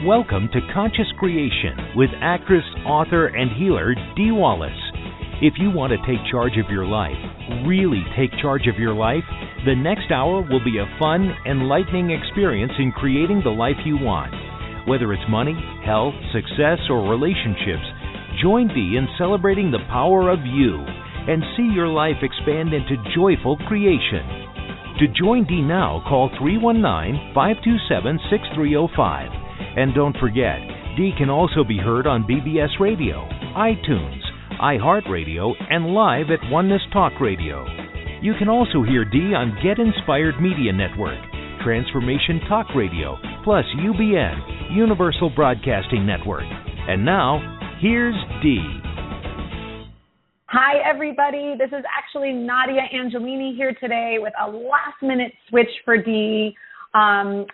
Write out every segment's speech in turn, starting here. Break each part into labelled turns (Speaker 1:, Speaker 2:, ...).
Speaker 1: Welcome to Conscious Creation with actress, author, and healer Dee Wallace. If you want to take charge of your life, really take charge of your life, the next hour will be a fun, enlightening experience in creating the life you want. Whether it's money, health, success, or relationships, join Dee in celebrating the power of you and see your life expand into joyful creation. To join Dee now, call 319-527-6305. And don't forget, Dee can also be heard on BBS Radio, iTunes, iHeartRadio, and live at Oneness Talk Radio. You can also hear Dee on Get Inspired Media Network, Transformation Talk Radio, plus UBN, Universal Broadcasting Network. And now, here's Dee.
Speaker 2: Hi, everybody. This is actually Nadia Angelini here today with a last-minute switch for Dee.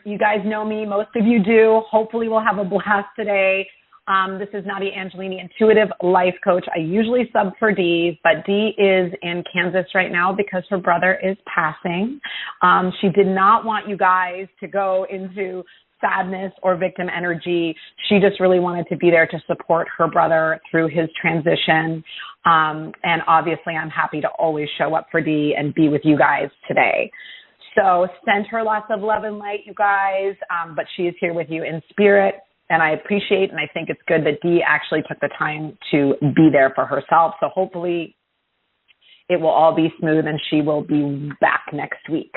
Speaker 2: You guys know me. Most of you do. Hopefully we'll have a blast today. This is Nadia Angelini, Intuitive Life Coach. I usually sub for Dee, but Dee is in Kansas right now because her brother is passing. She did not want you guys to go into sadness or victim energy. She just really wanted to be there to support her brother through his transition. And obviously, I'm happy to always show up for Dee and be with you guys today. So send her lots of love and light, you guys, but she is here with you in spirit, and I appreciate and I think it's good that Dee actually took the time to be there for herself. So hopefully it will all be smooth and she will be back next week.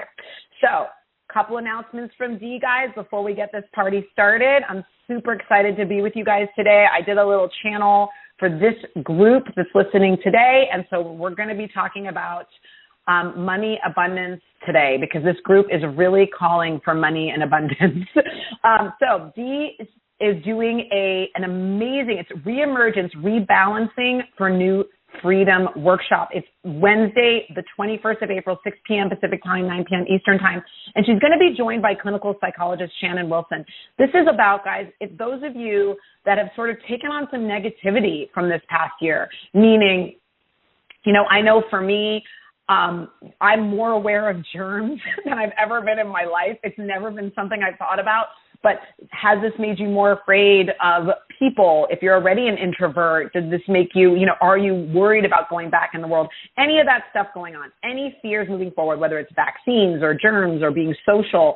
Speaker 2: So a couple announcements from Dee, guys, before we get this party started. I'm super excited to be with you guys today. I did a little channel for this group that's listening today, and so we're going to be talking about money abundance today because this group is really calling for money and abundance. So Dee is doing an amazing, it's reemergence, rebalancing for new freedom workshop. It's Wednesday, the 21st of April, 6 p.m. Pacific time, 9 p.m. Eastern time. And she's going to be joined by clinical psychologist Shannon Wilson. This is about, guys, if those of you that have sort of taken on some negativity from this past year, meaning, you know, I know for me, I'm more aware of germs than I've ever been in my life. It's never been something I've thought about, but has this made you more afraid of people? If you're already an introvert, does this make you, are you worried about going back in the world? Any of that stuff going on, any fears moving forward, whether it's vaccines or germs or being social,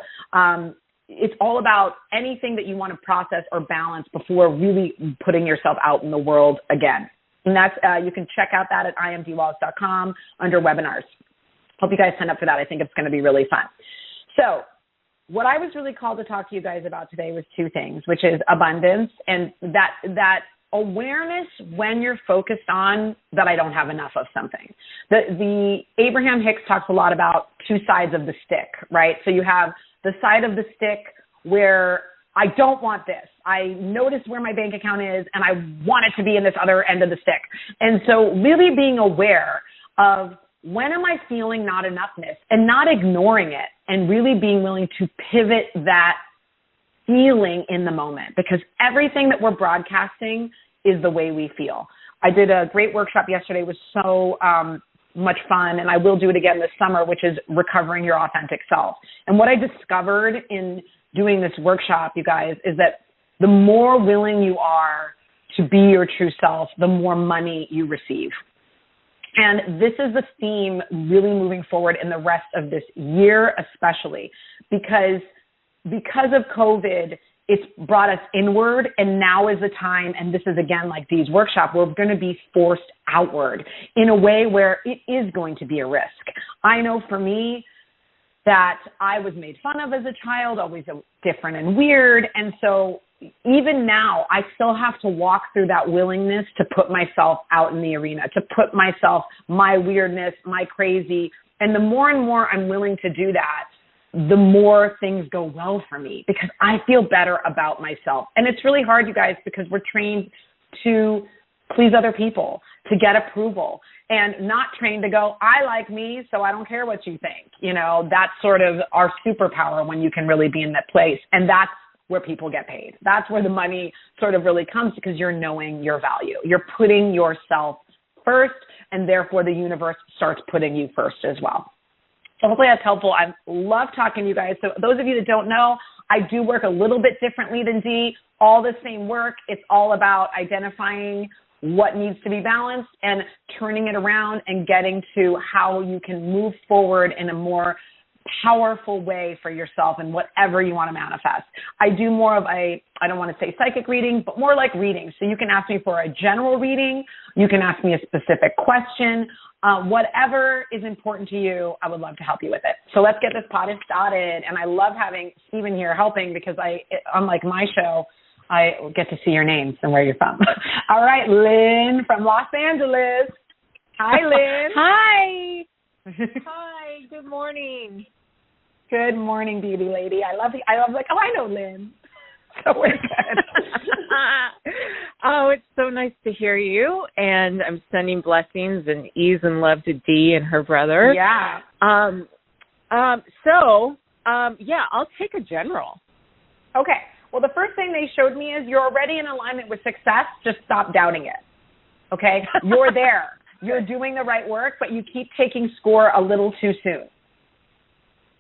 Speaker 2: it's all about anything that you want to process or balance before really putting yourself out in the world again. And that's, you can check out that at imdwallace.com under webinars. Hope you guys sign up for that. I think it's going to be really fun. So what I was really called to talk to you guys about today was two things, which is abundance and that awareness when you're focused on that I don't have enough of something. The Abraham Hicks talks a lot about two sides of the stick, right? So you have the side of the stick where I don't want this. I notice where my bank account is, and I want it to be in this other end of the stick. And so really being aware of when am I feeling not enoughness and not ignoring it and really being willing to pivot that feeling in the moment because everything that we're broadcasting is the way we feel. I did a great workshop yesterday. It was so much fun, and I will do it again this summer, which is recovering your authentic self. And what I discovered in doing this workshop, you guys, is that the more willing you are to be your true self, the more money you receive. And this is the theme really moving forward in the rest of this year, especially because of COVID, it's brought us inward, and now is the time, and this is again like Dee's workshop, we're going to be forced outward in a way where it is going to be a risk. I know for me, that I was made fun of as a child, always different and weird. And so even now, I still have to walk through that willingness to put myself out in the arena, to put myself, my weirdness, my crazy. And the more and more I'm willing to do that, the more things go well for me because I feel better about myself. And it's really hard, you guys, because we're trained to please other people, to get approval, and not trained to go, I like me, so I don't care what you think. That's sort of our superpower when you can really be in that place. And that's where people get paid. That's where the money sort of really comes because you're knowing your value. You're putting yourself first, and therefore the universe starts putting you first as well. So hopefully that's helpful. I love talking to you guys. So those of you that don't know, I do work a little bit differently than Dee. All the same work. It's all about identifying what needs to be balanced and turning it around and getting to how you can move forward in a more powerful way for yourself and whatever you want to manifest. I do more of I don't want to say psychic reading, but more like reading. So you can ask me for a general reading. You can ask me a specific question. Whatever is important to you, I would love to help you with it. So let's get this party started. And I love having Stephen here helping because unlike my show, I get to see your names and where you're from. All right, Lynn from Los Angeles. Hi, Lynn.
Speaker 3: Hi. Hi, good morning.
Speaker 2: Good morning, beauty lady. I love I know Lynn. So we're good.
Speaker 3: Oh, it's so nice to hear you, and I'm sending blessings and ease and love to Dee and her brother.
Speaker 2: Yeah.
Speaker 3: I'll take a general.
Speaker 2: Okay. Well, the first thing they showed me is you're already in alignment with success. Just stop doubting it. Okay? You're there. You're doing the right work, but you keep taking score a little too soon.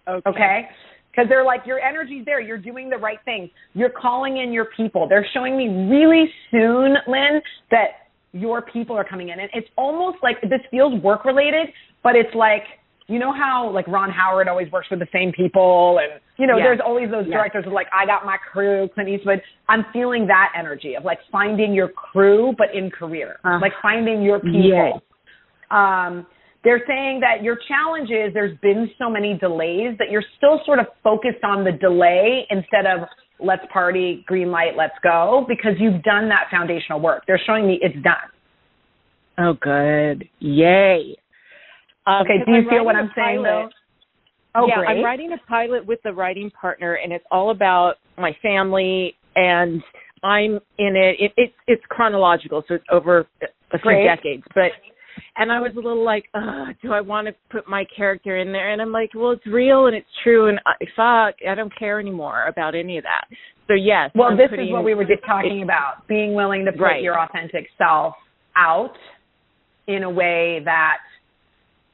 Speaker 2: Okay? Because they're like, your energy's there. You're doing the right things. You're calling in your people. They're showing me really soon, Lynn, that your people are coming in. And it's almost like this feels work-related, but it's like, you know how like Ron Howard always works with the same people and, there's always those directors who are like, I got my crew, Clint Eastwood. I'm feeling that energy of like finding your crew, but in career, like finding your people. They're saying that your challenge is there's been so many delays that you're still sort of focused on the delay instead of let's party, green light, let's go, because you've done that foundational work. They're showing me it's done.
Speaker 3: Oh, good. Yay.
Speaker 2: Okay, do you feel what I'm saying, though? Oh,
Speaker 3: yeah,
Speaker 2: great.
Speaker 3: I'm writing a pilot with the writing partner, and it's all about my family, and I'm in it. It's chronological, so it's over a few decades. And I was a little like, do I want to put my character in there? And I'm like, well, it's real and it's true, and fuck, I don't care anymore about any of that. So, yes.
Speaker 2: Well, this is what we were just talking about, being willing to put your authentic self out in a way that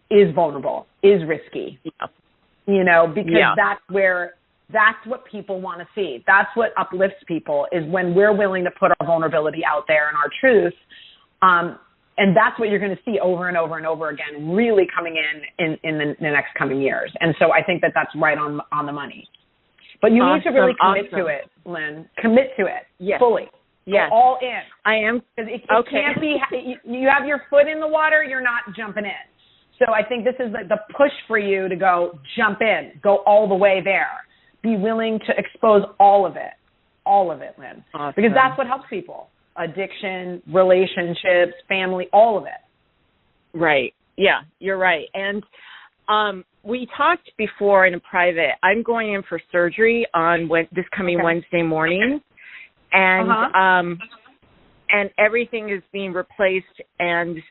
Speaker 2: is vulnerable, is risky, because that's what people want to see. That's what uplifts people is when we're willing to put our vulnerability out there and our truth. And that's what you're going to see over and over and over again, really coming in the next coming years. And so I think that's right on the money. But you need to really commit to it, Lynn. Commit to it fully.
Speaker 3: Yes.
Speaker 2: Go all in.
Speaker 3: I am.
Speaker 2: Because it can't be, you have your foot in the water, you're not jumping in. So I think this is the push for you to go jump in, go all the way there. Be willing to expose all of it, Lynn.
Speaker 3: Awesome.
Speaker 2: Because that's what helps people. Addiction, relationships, family, all of it.
Speaker 3: Right. Yeah, you're right. And we talked before in a private. I'm going in for surgery on this coming Wednesday morning. And and everything is being replaced and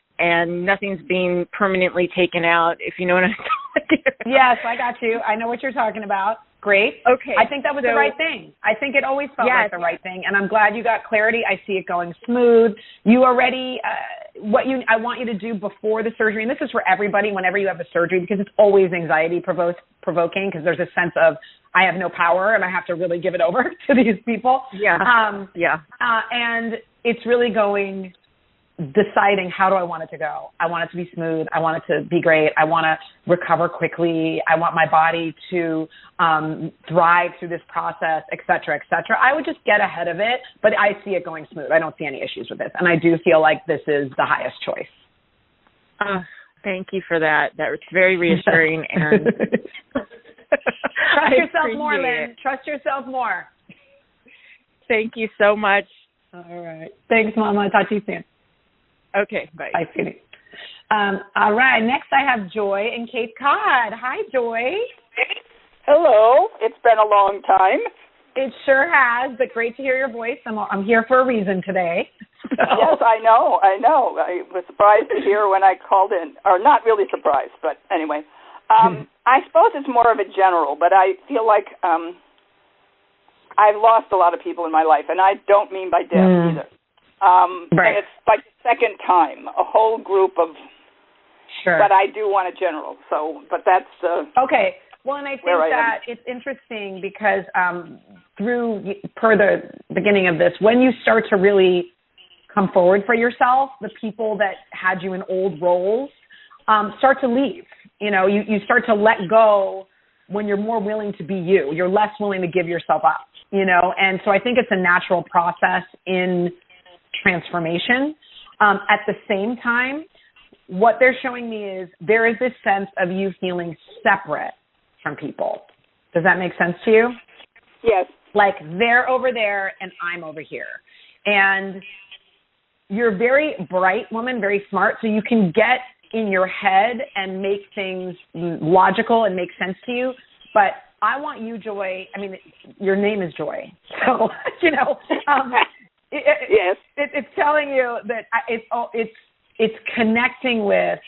Speaker 3: nothing's being permanently taken out, if you know what I'm talking about.
Speaker 2: Yes, I got you. I know what you're talking about. Great.
Speaker 3: Okay.
Speaker 2: I think that was the right thing. I think it always felt like the right thing, and I'm glad you got clarity. I see it going smooth. You already, I want you to do before the surgery, and this is for everybody whenever you have a surgery, because it's always anxiety provoking, because there's a sense of I have no power and I have to really give it over to these people.
Speaker 3: Yeah.
Speaker 2: And it's really deciding how do I want it to go. I want it to be smooth. I want it to be great. I want to recover quickly. I want my body to thrive through this process, et cetera, et cetera. I would just get ahead of it, but I see it going smooth. I don't see any issues with this. And I do feel like this is the highest choice.
Speaker 3: Thank you for that. That's very reassuring. And
Speaker 2: Trust yourself more, Lynn. Trust yourself more.
Speaker 3: Thank you so much.
Speaker 2: All right. Thanks, Mama. I'll talk to you soon.
Speaker 3: Okay, bye.
Speaker 2: Bye, sweetie. All right, next I have Joy in Cape Cod. Hi, Joy.
Speaker 4: Hello. It's been a long time.
Speaker 2: It sure has, but great to hear your voice. I'm here for a reason today. So.
Speaker 4: Yes, I know. I was surprised to hear when I called in, or not really surprised, but anyway. I suppose it's more of a general, but I feel like I've lost a lot of people in my life, and I don't mean by death either.
Speaker 2: Right.
Speaker 4: And it's like the second time, a whole group of,
Speaker 2: sure.
Speaker 4: But I do want a general, so, but that's...
Speaker 2: Okay, Well, and I think that it's interesting because per the beginning of this, when you start to really come forward for yourself, the people that had you in old roles start to leave. You know, you start to let go when you're more willing to be you. You're less willing to give yourself up, you know. And so I think it's a natural process in transformation. At the same time, what they're showing me is there is this sense of you feeling separate from people. Does that make sense to you?
Speaker 4: Yes.
Speaker 2: Like they're over there and I'm over here. And you're a very bright woman, very smart, so you can get in your head and make things logical and make sense to you. But I want you, Joy, I mean, your name is Joy. So, you know,
Speaker 4: yes.
Speaker 2: It's telling you that it's connecting with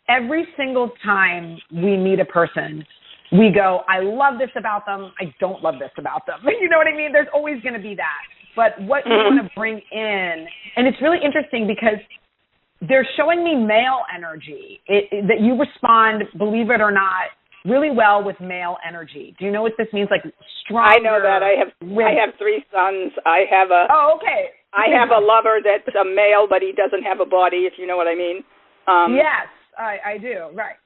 Speaker 2: every single time we meet a person, we go, I love this about them. I don't love this about them. You know what I mean? There's always going to be that. But what you want to bring in, and it's really interesting because they're showing me male energy, that you respond, believe it or not, really well with male energy. Do you know what this means? Like stronger.
Speaker 4: I know that. I have 3 sons. I have a lover that's a male, but he doesn't have a body, if you know what I mean.
Speaker 2: Yes, I do. Right.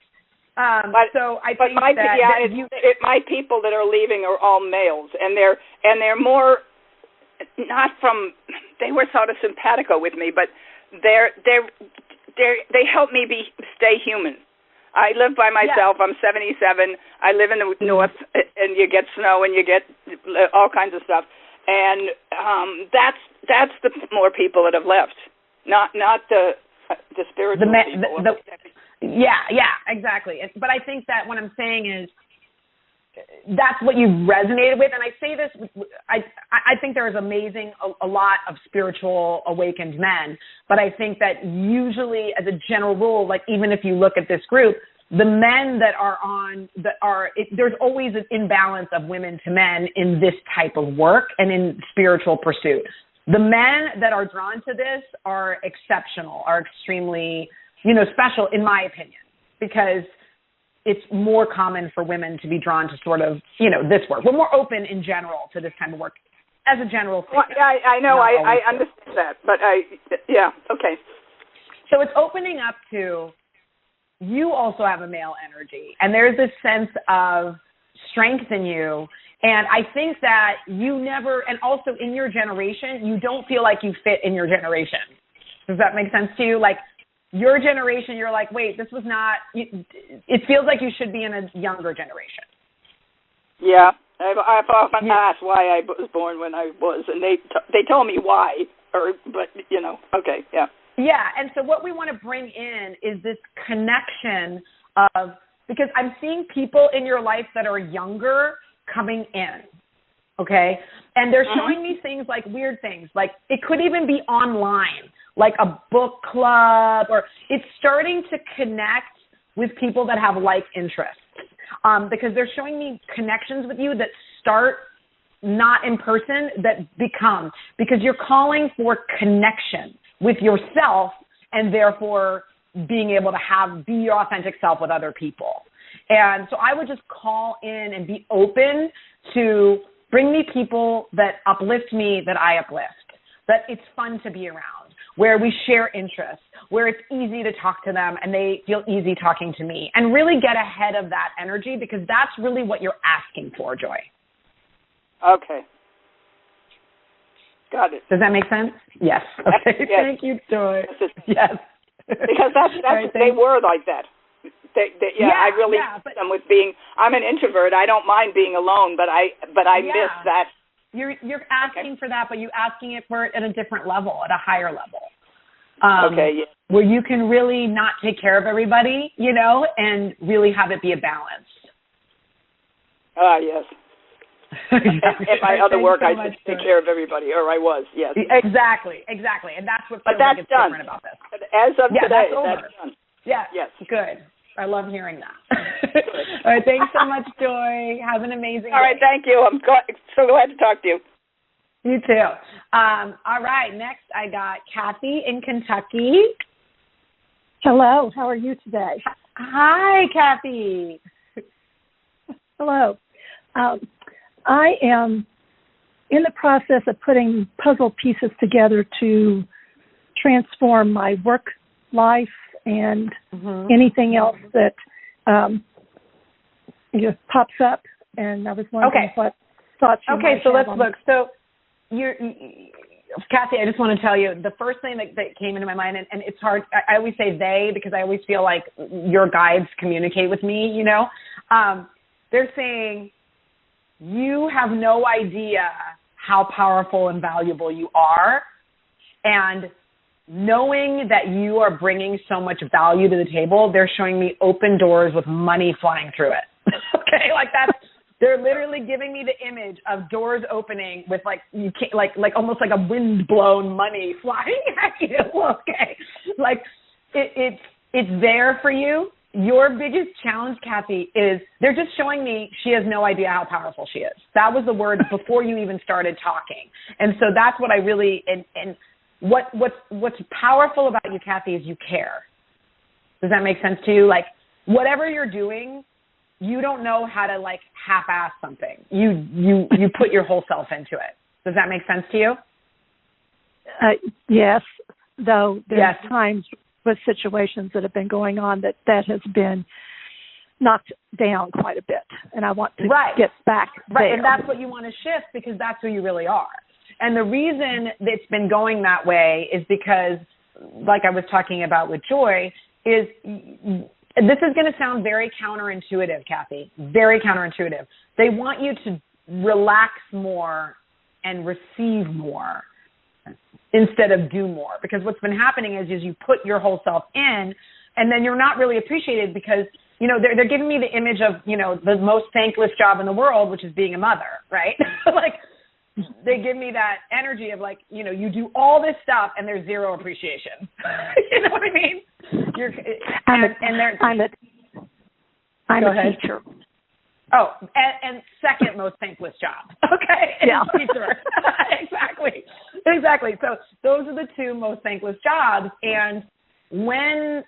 Speaker 2: So I think
Speaker 4: my people that are leaving are all males, and they're more not from. They were sort of simpatico with me, but they help me stay human. I live by myself. Yeah. I'm 77. I live in the north, and you get snow and you get all kinds of stuff, and that's the more people that have left, not the spiritual people. Yeah, exactly. But I think that what I'm saying is that's what you resonated with. And I say this, I think there is a lot of spiritual awakened men, but I think that usually as a general rule, like even if you look at this group, the men there's always an imbalance of women to men in this type of work and in spiritual pursuit. The men that are drawn to this are exceptional, are extremely, special in my opinion, because it's more common for women to be drawn to sort of, this work. We're more open in general to this kind of work as a general thing. Well, I know, I understand that, but okay.
Speaker 2: So it's opening up to, you also have a male energy, and there's this sense of strength in you, and I think that and also in your generation, you don't feel like you fit in your generation. Does that make sense to you? Like, your generation, you're like, wait, this was not, it feels like you should be in a younger generation.
Speaker 4: Yeah. I've often asked why I was born when I was, and they told me why, okay, yeah.
Speaker 2: Yeah, and so what we want to bring in is this connection of, because I'm seeing people in your life that are younger coming in, okay? And they're showing me things like weird things, like it could even be online, like a book club, or it's starting to connect with people that have like interests, because they're showing me connections with you that start not in person, that become, because you're calling for connection with yourself and therefore being able to be your authentic self with other people. And so I would just call in and be open to bring me people that uplift me, that I uplift, that it's fun to be around, where we share interests, where it's easy to talk to them and they feel easy talking to me, and really get ahead of that energy, because that's really what you're asking for, Joy.
Speaker 4: Okay. Got it.
Speaker 2: Does that make sense? Yes. Okay.
Speaker 4: Yes.
Speaker 2: Thank you, Joy. Yes.
Speaker 4: Because that's right, they were like that. I really miss them with being. I'm an introvert. I don't mind being alone, but I miss that.
Speaker 2: You're asking for that, but you're asking it for it at a different level, at a higher level. Where you can really not take care of everybody, and really have it be a balance.
Speaker 4: Yes. In my other work, I just take care of everybody, or I was, yes.
Speaker 2: Exactly, and that's what feels like it's different about this.
Speaker 4: But as of today, that's done.
Speaker 2: Yeah, yes. Good. I love hearing that. All right, thanks so much, Joy. Have an amazing day.
Speaker 4: All right, thank you. I'm so glad to talk to you.
Speaker 2: You too. All right, next I got Kathy in Kentucky.
Speaker 5: Hello, how are you today?
Speaker 2: Hi, Kathy.
Speaker 5: Hello. I am in the process of putting puzzle pieces together to transform my work life and anything else that pops up. And I was wondering what thoughts you might
Speaker 2: so
Speaker 5: have
Speaker 2: let's look. So Kathy, I just want to tell you, the first thing that came into my mind, and it's hard, I always say they because I always feel like your guides communicate with me, you know. They're saying you have no idea how powerful and valuable you are, and knowing that you are bringing so much value to the table, they're showing me open doors with money flying through it. Okay, like that's, they're literally giving me the image of doors opening with like you can't like almost like a wind blown money flying at you. Okay, like it's there for you. Your biggest challenge, Kathy, is they're just showing me she has no idea how powerful she is. That was the word before you even started talking, and so that's what I really and what's powerful about you, Kathy, is you care. Does that make sense to you? Like whatever you're doing, you don't know how to like half-ass something. You put your whole self into it. Does that make sense to you?
Speaker 5: Yes, though there's times with situations that have been going on that has been knocked down quite a bit, and I want to get back there.
Speaker 2: And that's what you want to shift because that's who you really are. And the reason it's been going that way is because, like I was talking about with Joy, is this is going to sound very counterintuitive, Kathy, very counterintuitive. They want you to relax more and receive more instead of do more. Because what's been happening is you put your whole self in, and then you're not really appreciated because, you know, they're giving me the image of, you know, the most thankless job in the world, which is being a mother, right? Like, they give me that energy of like, you know, you do all this stuff and there's zero appreciation. You know what I mean? I'm a
Speaker 5: teacher.
Speaker 2: Oh, and second most thankless job. Okay.
Speaker 5: Yeah.
Speaker 2: Teacher. Exactly. So those are the two most thankless jobs. And when,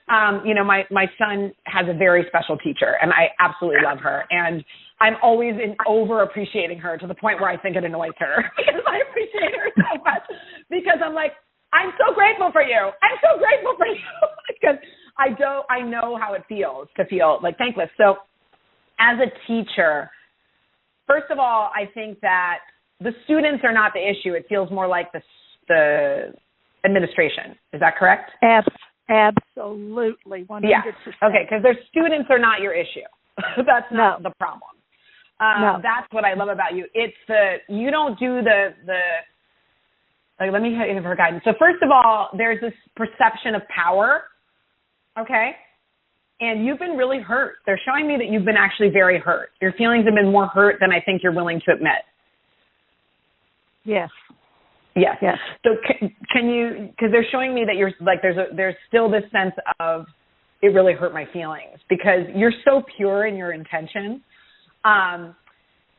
Speaker 2: you know, my son has a very special teacher and I absolutely love her. And I'm always over appreciating her to the point where I think it annoys her because I appreciate her so much because I'm like, I'm so grateful for you. I'm so grateful for you because I know how it feels to feel like thankless. So as a teacher, first of all, I think that the students are not the issue. It feels more like the administration. Is that correct?
Speaker 5: Absolutely, 100%.
Speaker 2: Yeah. Okay, because their students are not your issue. That's not the problem.
Speaker 5: No.
Speaker 2: That's what I love about you. It's you don't do like, let me give her guidance. So first of all, there's this perception of power, okay? And you've been really hurt. They're showing me that you've been actually very hurt. Your feelings have been more hurt than I think you're willing to admit.
Speaker 5: Yes.
Speaker 2: So can you, because they're showing me that you're like, there's still this sense of it really hurt my feelings because you're so pure in your intention.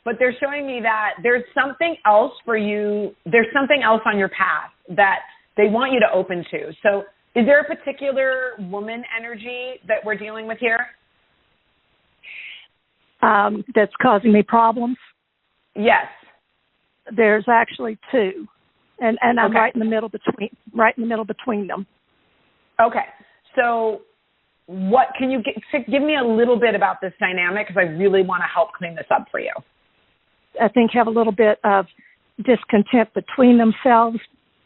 Speaker 2: But they're showing me that there's something else for you. There's something else on your path that they want you to open to. So is there a particular woman energy that we're dealing with here?
Speaker 5: That's causing me problems?
Speaker 2: Yes.
Speaker 5: There's actually two. And I'm right in the middle between them. Okay.
Speaker 2: So what can you give me a little bit about this dynamic because I really want to help clean this up for you.
Speaker 5: I think have a little bit of discontent between themselves,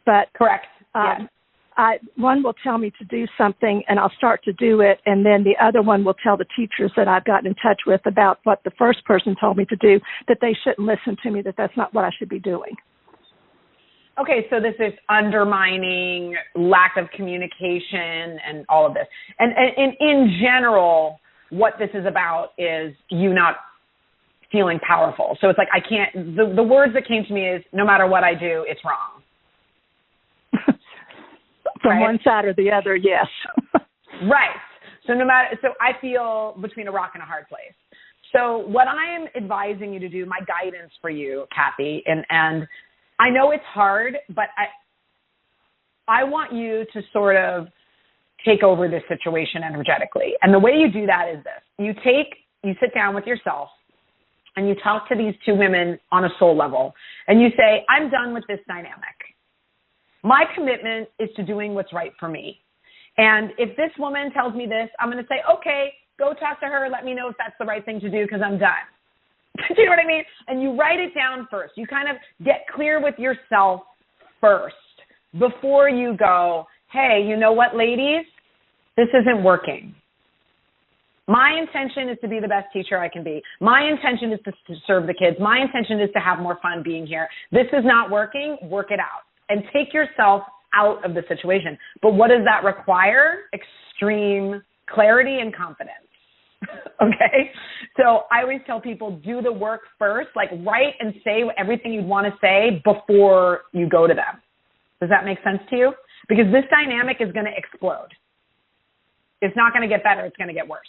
Speaker 5: but
Speaker 2: correct. Yes.
Speaker 5: One will tell me to do something and I'll start to do it, and then the other one will tell the teachers that I've gotten in touch with about what the first person told me to do, that they shouldn't listen to me, that that's not what I should be doing.
Speaker 2: Okay, so this is undermining, lack of communication, and all of this. And in general, what this is about is you not feeling powerful. So it's like I can't, the words that came to me is no matter what I do, it's wrong.
Speaker 5: From one side or the other, yes.
Speaker 2: Right. So so I feel between a rock and a hard place. So what I am advising you to do, my guidance for you, Kathy, and I know it's hard, but I want you to sort of take over this situation energetically. And the way you do that is this. You sit down with yourself and you talk to these two women on a soul level, and you say, I'm done with this dynamic. My commitment is to doing what's right for me. And if this woman tells me this, I'm going to say, okay, go talk to her. Let me know if that's the right thing to do because I'm done. Do you know what I mean? And you write it down first. You kind of get clear with yourself first before you go, hey, you know what, ladies? This isn't working. My intention is to be the best teacher I can be. My intention is to serve the kids. My intention is to have more fun being here. This is not working. Work it out. And take yourself out of the situation. But what does that require? Extreme clarity and confidence. Okay? So I always tell people, do the work first. Like, write and say everything you'd want to say before you go to them. Does that make sense to you? Because this dynamic is going to explode. It's not going to get better. It's going to get worse.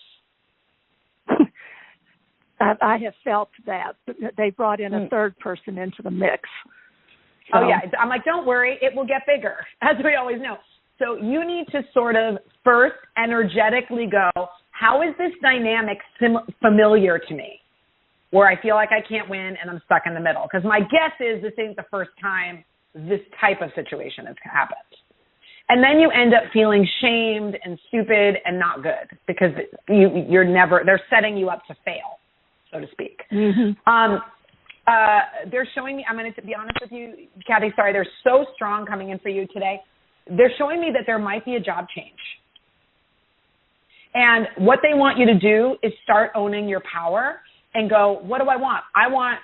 Speaker 5: I have felt that. They brought in a third person into the mix. So.
Speaker 2: Oh, yeah. I'm like, don't worry. It will get bigger, as we always know. So you need to sort of first energetically go, how is this dynamic familiar to me, where I feel like I can't win and I'm stuck in the middle? Because my guess is this ain't the first time this type of situation has happened. And then you end up feeling shamed and stupid and not good because they're setting you up to fail, so to speak. Mm-hmm. They're showing me, I'm going to be honest with you, Kathy, sorry, they're so strong coming in for you today. They're showing me that there might be a job change. And what they want you to do is start owning your power and go, what do I want? I want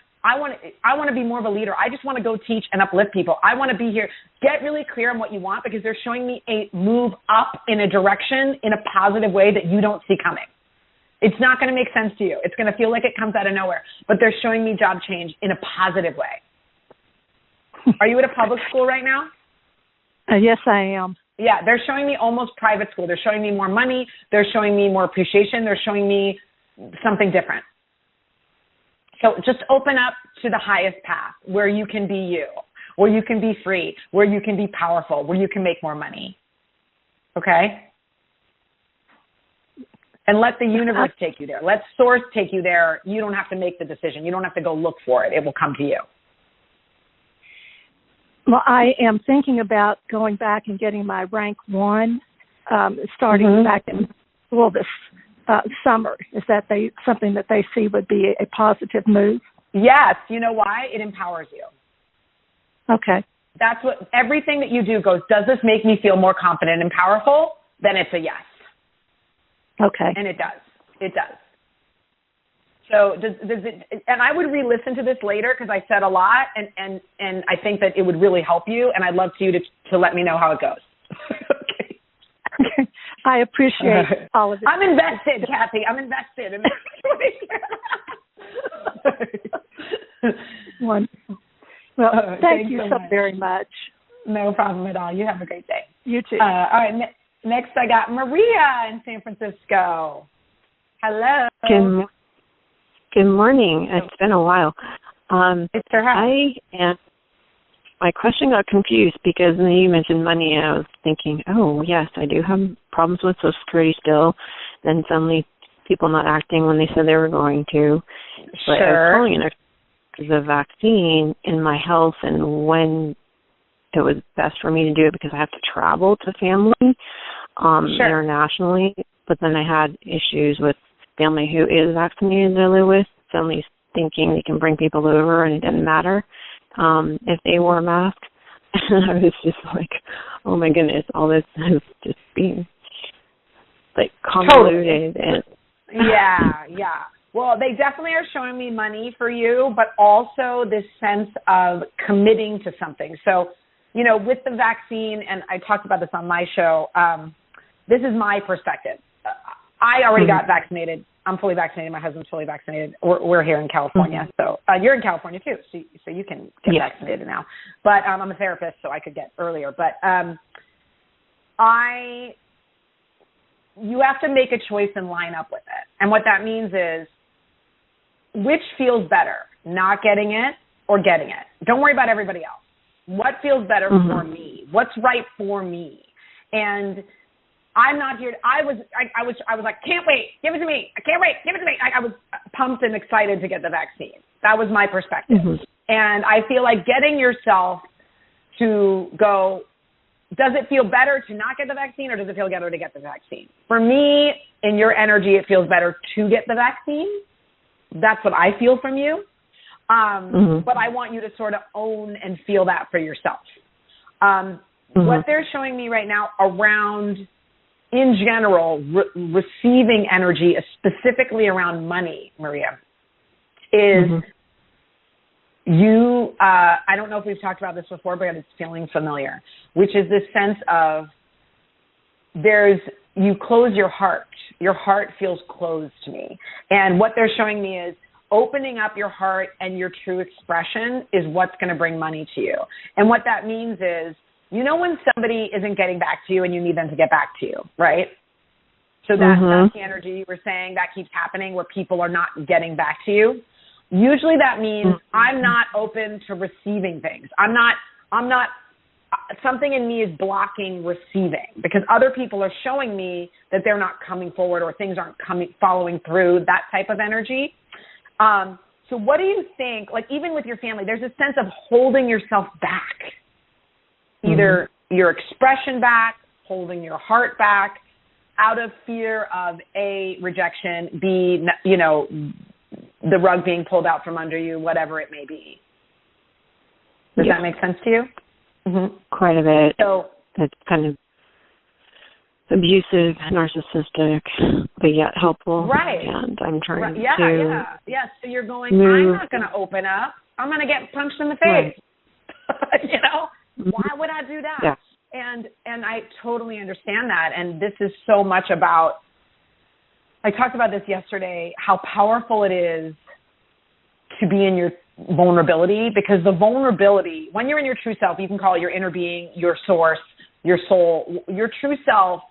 Speaker 2: to be more of a leader. I just want to go teach and uplift people. I want to be here. Get really clear on what you want because they're showing me a move up in a direction in a positive way that you don't see coming. It's not going to make sense to you. It's going to feel like it comes out of nowhere. But they're showing me job change in a positive way. Are you at a public school right now?
Speaker 5: Yes, I am.
Speaker 2: Yeah, they're showing me almost private school. They're showing me more money. They're showing me more appreciation. They're showing me something different. So just open up to the highest path where you can be you, where you can be free, where you can be powerful, where you can make more money. Okay? And let the universe take you there. Let source take you there. You don't have to make the decision. You don't have to go look for it. It will come to you.
Speaker 5: Well, I am thinking about going back and getting my rank 1, starting back in school this summer. Is that something that they see would be a positive move?
Speaker 2: Yes. You know why? It empowers you.
Speaker 5: Okay.
Speaker 2: That's what everything that you do goes, does this make me feel more confident and powerful? Then it's a yes.
Speaker 5: Okay.
Speaker 2: And it does. It does. So does it, and I would re-listen to this later because I said a lot and I think that it would really help you and I'd love for you to let me know how it goes. Okay.
Speaker 5: I appreciate all of it.
Speaker 2: I'm invested, Kathy. I'm invested in this situation.
Speaker 5: Wonderful. Well, thank you so very much.
Speaker 2: No problem at all. You have a great day.
Speaker 5: You too.
Speaker 2: All right. Next, I got Maria in San Francisco. Hello.
Speaker 6: Good morning. It's been a while.
Speaker 2: It's her house.
Speaker 6: My question got confused because then you mentioned money, and I was thinking, oh, yes, I do have problems with Social Security still. Then suddenly people not acting when they said they were going to. But I was calling in because of the vaccine in my health and when it was best for me to do it because I have to travel to family internationally. But then I had issues with family who is vaccinated that I live with, suddenly thinking they can bring people over and it didn't matter if they wore a mask. And I was just like, oh my goodness, all this is just being like convoluted.
Speaker 2: Totally. Yeah. Well, they definitely are showing me money for you, but also this sense of committing to something. So, you know, with the vaccine, and I talked about this on my show, this is my perspective. I already got vaccinated. I'm fully vaccinated. My husband's fully vaccinated. We're here in California. So you're in California too. So you can get vaccinated now. But I'm a therapist, so I could get earlier. But you have to make a choice and line up with it. And what that means is, which feels better, not getting it or getting it? Don't worry about everybody else. What feels better for me? What's right for me? And I'm not here. I was like, can't wait. Give it to me. I can't wait. Give it to me. I was pumped and excited to get the vaccine. That was my perspective. And I feel like getting yourself to go, does it feel better to not get the vaccine, or does it feel better to get the vaccine? For me, in your energy, it feels better to get the vaccine. That's what I feel from you. But I want you to sort of own and feel that for yourself. What they're showing me right now around, in general, receiving energy, specifically around money, Maria, is you, I don't know if we've talked about this before, but it's feeling familiar, which is this sense of you close your heart. Your heart feels closed to me. And what they're showing me is opening up your heart and your true expression is what's going to bring money to you. And what that means is, you know, when somebody isn't getting back to you and you need them to get back to you, right? So that's the energy you were saying that keeps happening, where people are not getting back to you. Usually that means I'm not open to receiving things. I'm not, something in me is blocking receiving, because other people are showing me that they're not coming forward, or things aren't following through, that type of energy. So what do you think, like even with your family, there's a sense of holding yourself back, either your expression back, holding your heart back, out of fear of A, rejection, B, you know, the rug being pulled out from under you, whatever it may be. Does that make sense to you?
Speaker 6: Quite a bit.
Speaker 2: So
Speaker 6: it's kind of abusive, narcissistic, but yet helpful.
Speaker 2: Right.
Speaker 6: And I'm trying to
Speaker 2: So you're going, I'm not going to open up. I'm going to get punched in the face. Right. You know, why would I do that?
Speaker 6: Yeah.
Speaker 2: And I totally understand that. And this is so much about, I talked about this yesterday, how powerful it is to be in your vulnerability, because the vulnerability, when you're in your true self, you can call it your inner being, your source, your soul. Your true self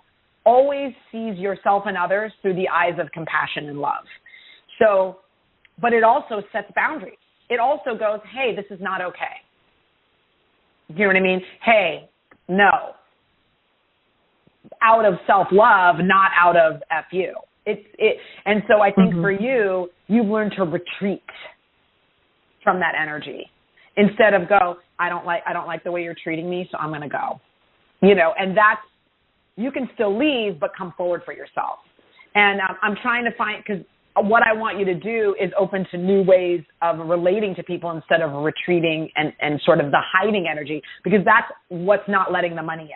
Speaker 2: always sees yourself and others through the eyes of compassion and love. So, but it also sets boundaries. It also goes, hey, this is not okay. You know what I mean? Hey, no. Out of self-love, not out of F-you. And so I think for you, you've learned to retreat from that energy instead of go, I don't like the way you're treating me, so I'm going to go. You know, and that's, you can still leave, but come forward for yourself. And I'm trying to find, because what I want you to do is open to new ways of relating to people instead of retreating and sort of the hiding energy, because that's what's not letting the money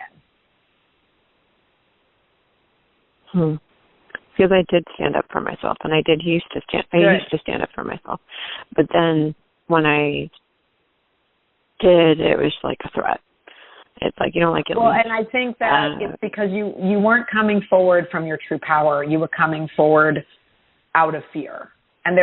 Speaker 2: in.
Speaker 6: Because I did stand up for myself, and I used to stand up for myself. But then when I did, it was like a threat. It's like, you don't like it.
Speaker 2: Well, and I think that it's because you weren't coming forward from your true power. You were coming forward out of fear. And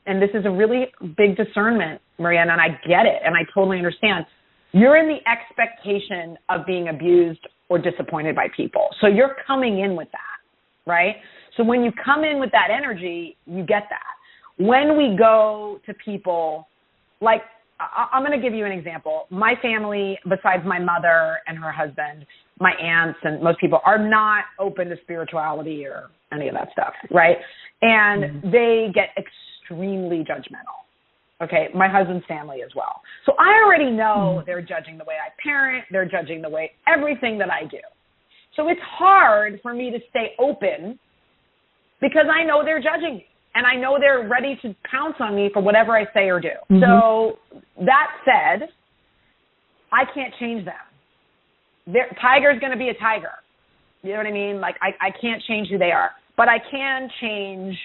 Speaker 2: and this is a really big discernment, Marianne, and I get it, and I totally understand. You're in the expectation of being abused or disappointed by people. So you're coming in with that, right? So when you come in with that energy, you get that. When we go to people, like, I'm going to give you an example. My family, besides my mother and her husband, my aunts and most people are not open to spirituality or any of that stuff, right? And they get extremely judgmental. Okay, my husband's family as well. So I already know they're judging the way I parent. They're judging the way, everything that I do. So it's hard for me to stay open because I know they're judging me. And I know they're ready to pounce on me for whatever I say or do. So that said, I can't change them. Tiger's going to be a tiger. You know what I mean? Like, I can't change who they are. But I can change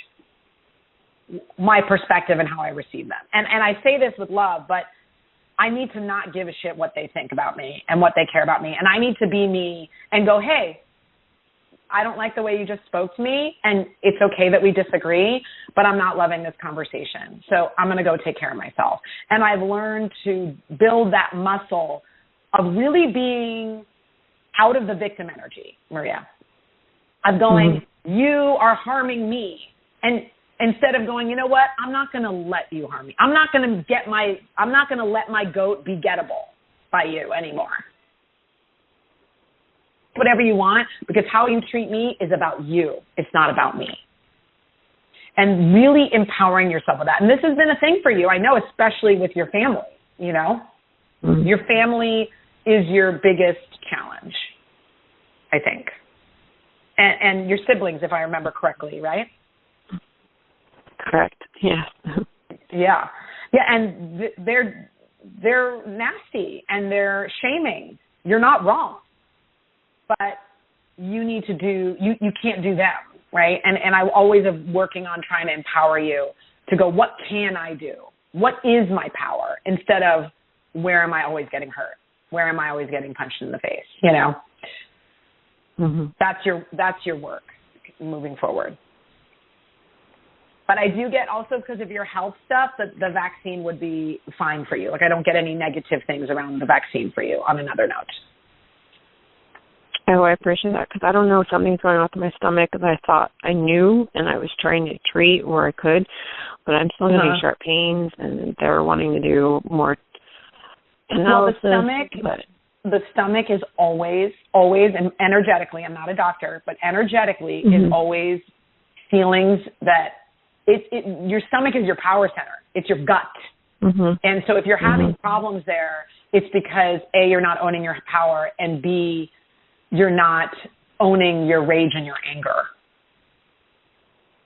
Speaker 2: my perspective and how I receive them. And I say this with love, but I need to not give a shit what they think about me and what they care about me. And I need to be me and go, hey, I don't like the way you just spoke to me, and it's okay that we disagree, but I'm not loving this conversation. So I'm going to go take care of myself. And I've learned to build that muscle of really being out of the victim energy, Maria, of going, you are harming me. And instead of going, you know what, I'm not going to let you harm me. I'm not going to let my goat be gettable by you anymore. Whatever you want, because how you treat me is about you. It's not about me. and really empowering yourself with that. And this has been a thing for you, I know, especially with your family, you know. Mm-hmm. Your family is your biggest challenge, I think. And your siblings, if I remember correctly, right?
Speaker 6: Correct. Yeah.
Speaker 2: Yeah. Yeah, and they're nasty and they're shaming. You're not wrong. But you need to you can't do them, right? And I always am working on trying to empower you to go, what can I do? What is my power? Instead of, where am I always getting hurt? Where am I always getting punched in the face? You know? Mm-hmm. That's your work moving forward. But I do get also, because of your health stuff, that the vaccine would be fine for you. Like, I don't get any negative things around the vaccine for you, on another note.
Speaker 6: Oh, I appreciate that, because I don't know, something's going on with my stomach that I thought I knew, and I was trying to treat where I could, but I'm still getting sharp pains, and they're wanting to do more analysis.
Speaker 2: Well, the stomach is always, and energetically, I'm not a doctor, but energetically is always feelings that your stomach is your power center. It's your gut. Mm-hmm. And so if you're having problems there, it's because A, you're not owning your power, and B, you're not owning your rage and your anger.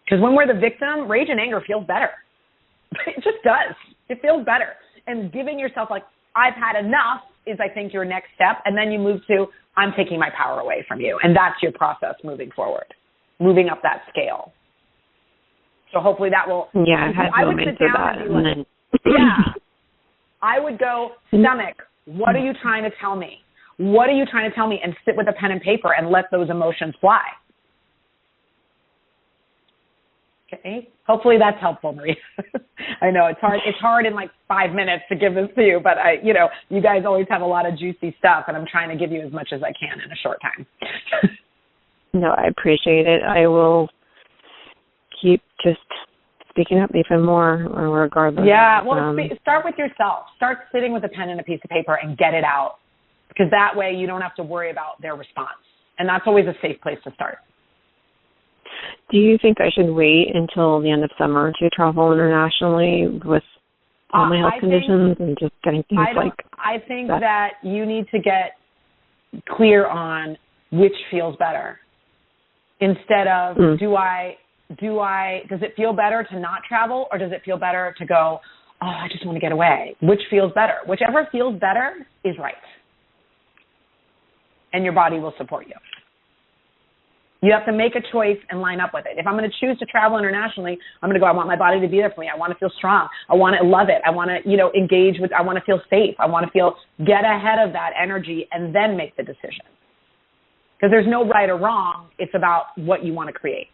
Speaker 2: Because when we're the victim, rage and anger feels better. It just does. It feels better. And giving yourself, like, I've had enough is, I think, your next step. And then you move to, I'm taking my power away from you. And that's your process moving forward, moving up that scale. So hopefully that will.
Speaker 6: Yeah, I've had moments of that. And then
Speaker 2: yeah. I would go, stomach, what are you trying to tell me? What are you trying to tell me? And sit with a pen and paper and let those emotions fly. Okay. Hopefully that's helpful, Maria. I know it's hard. It's hard in like 5 minutes to give this to you, but you guys always have a lot of juicy stuff, and I'm trying to give you as much as I can in a short time.
Speaker 6: No, I appreciate it. I will keep just speaking up even more, regardless.
Speaker 2: Yeah. Well, start with yourself. Start sitting with a pen and a piece of paper and get it out, because that way you don't have to worry about their response, and that's always a safe place to start.
Speaker 6: Do you think I should wait until the end of summer to travel internationally with all my health conditions and just getting things
Speaker 2: I think that you need to get clear on which feels better. Instead of does it feel better to not travel, or does it feel better to go, I just want to get away? Which feels better? Whichever feels better is right. And your body will support you. You have to make a choice and line up with it. If I'm going to choose to travel internationally, I'm going to go, I want my body to be there for me. I want to feel strong. I want to love it. I want to, engage with, I want to feel safe. I want to get ahead of that energy and then make the decision. Because there's no right or wrong. It's about what you want to create.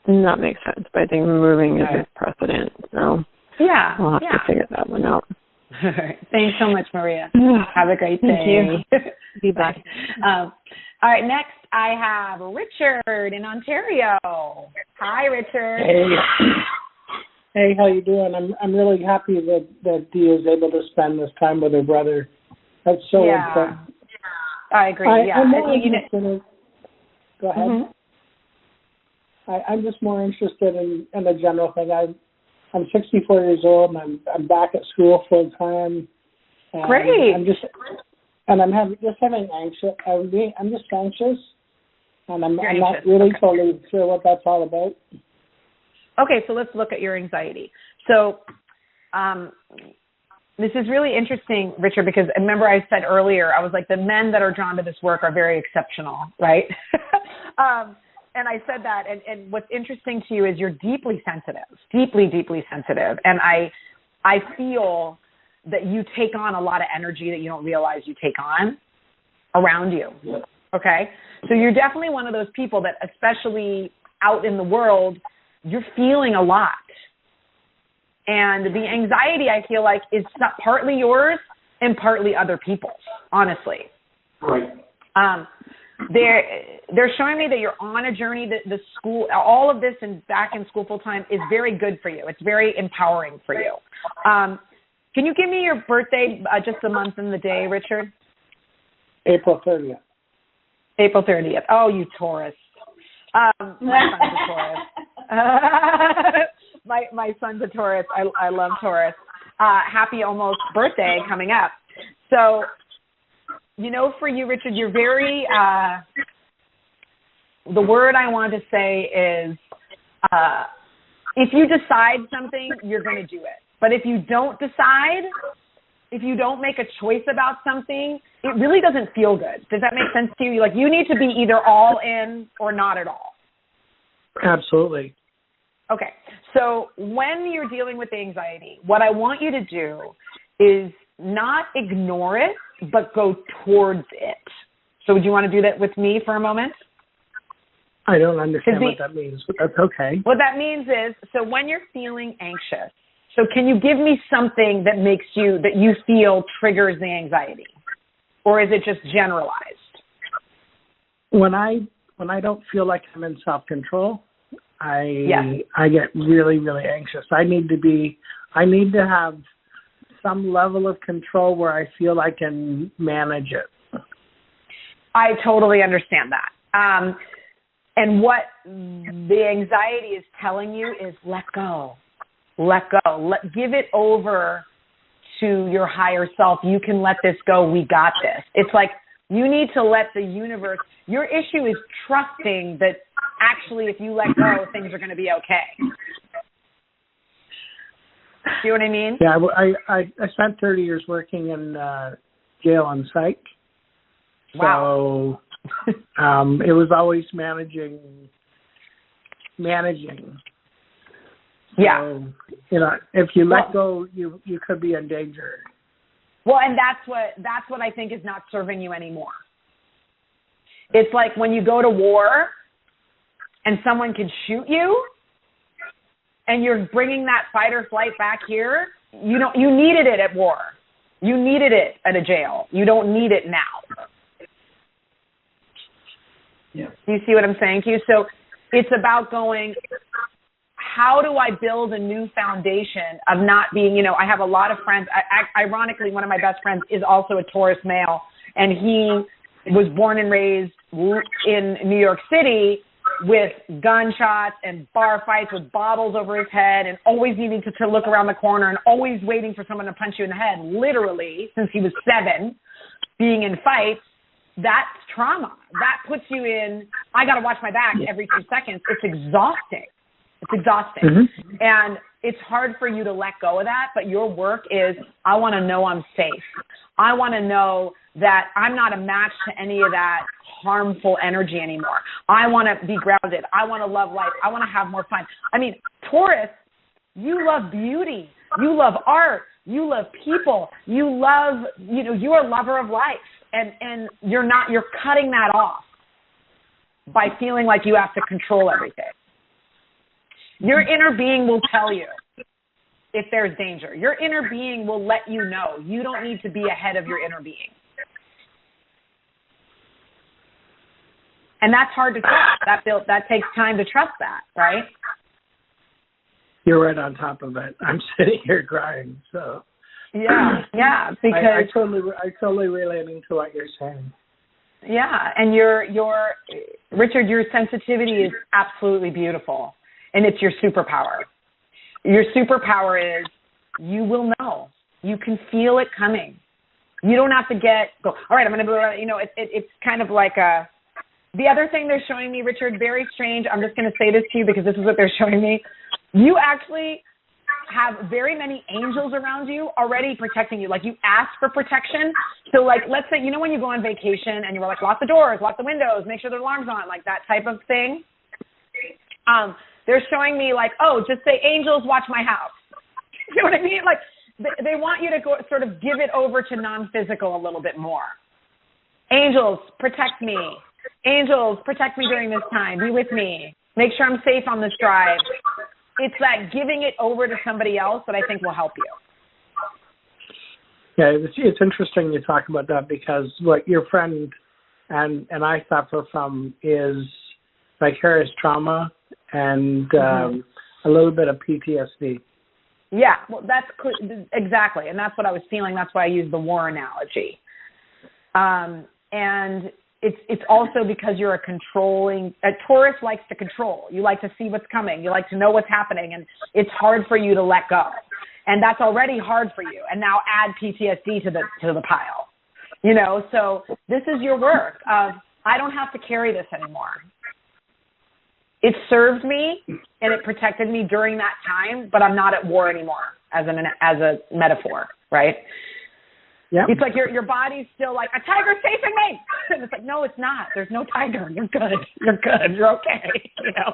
Speaker 6: That makes sense. But I think moving is a precedent. So
Speaker 2: yeah,
Speaker 6: I'll have to figure that one out.
Speaker 2: All right. Thanks so much, Maria. Have a great day.
Speaker 6: Thank you. Be back.
Speaker 2: All right, next I have Richard in Ontario. Hi, Richard.
Speaker 7: Hey, how you doing? I'm really happy that Dee is able to spend this time with her brother. That's so important.
Speaker 2: I agree.
Speaker 7: I'm more interested in, go ahead.
Speaker 2: Mm-hmm.
Speaker 7: I'm just more interested in the general thing. I'm 64 years old, and I'm back at school full time.
Speaker 2: Great.
Speaker 7: I'm just anxious. I'm just anxious, and I'm not really totally sure what that's all about.
Speaker 2: Okay, so let's look at your anxiety. So this is really interesting, Richard, because remember I said earlier, I was like, the men that are drawn to this work are very exceptional, right? And I said that, and what's interesting to you is you're deeply sensitive, deeply, deeply sensitive. And I feel that you take on a lot of energy that you don't realize you take on around you, okay? So you're definitely one of those people that, especially out in the world, you're feeling a lot. And the anxiety, I feel like, is partly yours and partly other people's, honestly.
Speaker 7: Right.
Speaker 2: They're showing me that you're on a journey, that the school, all of this and back in school full time is very good for you. It's very empowering for you. Can you give me your birthday, just the month and the day, Richard?
Speaker 7: April 30th.
Speaker 2: April 30th. Oh, you Taurus. My son's a Taurus. My son's a Taurus. I love Taurus. Happy almost birthday coming up. So, for you, Richard, you're very, the word I want to say is, if you decide something, you're going to do it. But if you don't decide, if you don't make a choice about something, it really doesn't feel good. Does that make sense to you? Like, you need to be either all in or not at all.
Speaker 7: Absolutely.
Speaker 2: Okay. So when you're dealing with anxiety, what I want you to do is not ignore it, but go towards it. So would you want to do that with me for a moment?
Speaker 7: I don't understand what that means, but that's okay.
Speaker 2: What that means is, so when you're feeling anxious, so can you give me something that that you feel triggers the anxiety? Or is it just generalized?
Speaker 7: When I don't feel like I'm in self-control, I get really, really anxious. I need to have some level of control where I feel I can manage it.
Speaker 2: I totally understand that. And what the anxiety is telling you is let go. Let go. Give it over to your higher self. You can let this go. We got this. It's like you need to let the universe, your issue is trusting that actually if you let go, things are going to be okay. See what I mean?
Speaker 7: Yeah, I spent 30 years working in Gail on psych.
Speaker 2: Wow.
Speaker 7: So it was always managing.
Speaker 2: Yeah.
Speaker 7: So, if you let go, you could be in danger.
Speaker 2: Well, and that's what I think is not serving you anymore. It's like when you go to war and someone can shoot you and you're bringing that fight or flight back here, you needed it at war. You needed it at a jail. You don't need it now.
Speaker 7: Yeah.
Speaker 2: Do you see what I'm saying to you? So it's about going, how do I build a new foundation of not being, I have a lot of friends. Ironically, one of my best friends is also a Taurus male, and he was born and raised in New York City with gunshots and bar fights with bottles over his head and always needing to look around the corner and always waiting for someone to punch you in the head, literally, since he was 7, being in fights. That's trauma. That puts you in, I got to watch my back every 2 seconds. It's exhausting. Mm-hmm. And it's hard for you to let go of that, but your work is, I want to know I'm safe. I want to know that I'm not a match to any of that harmful energy anymore. I want to be grounded. I want to love life. I want to have more fun. I mean, Taurus, you love beauty. You love art. You love people. You love, you're a lover of life. And you're cutting that off by feeling like you have to control everything. Your inner being will tell you if there's danger. Your inner being will let you know. You don't need to be ahead of your inner being. And that's hard to trust. That takes time to trust that, right?
Speaker 7: You're right on top of it. I'm sitting here crying, so.
Speaker 2: Yeah, because
Speaker 7: I totally relate into what you're saying.
Speaker 2: Yeah, and Richard, your sensitivity is absolutely beautiful, and it's your superpower. Your superpower is you will know. You can feel it coming. You don't have to go, all right, I'm going to, it's kind of like the other thing they're showing me, Richard, very strange. I'm just going to say this to you because this is what they're showing me. You actually have very many angels around you already protecting you. Like, you ask for protection. So, like, let's say, when you go on vacation and you were like, lock the doors, lock the windows, make sure the alarm's on, like that type of thing. They're showing me like, just say, angels watch my house. You know what I mean? Like, they want you to go, sort of give it over to non-physical a little bit more. Angels, protect me. Angels, protect me during this time. Be with me. Make sure I'm safe on this drive. It's that giving it over to somebody else that I think will help you.
Speaker 7: Yeah, it's interesting you talk about that, because what your friend and I suffer from is vicarious trauma and a little bit of PTSD.
Speaker 2: Yeah, well, that's exactly, and that's what I was feeling. That's why I used the war analogy. And it's also because you're a Taurus likes to control. You like to see what's coming. You like to know what's happening, and it's hard for you to let go. And that's already hard for you. And now add PTSD to the pile. You know, so this is your work of, I don't have to carry this anymore. It served me and it protected me during that time, but I'm not at war anymore as a metaphor, right? Yeah. It's like your body's still like, a tiger's chasing me. And it's like, no, it's not. There's no tiger. You're good. You're good. You're okay. You know?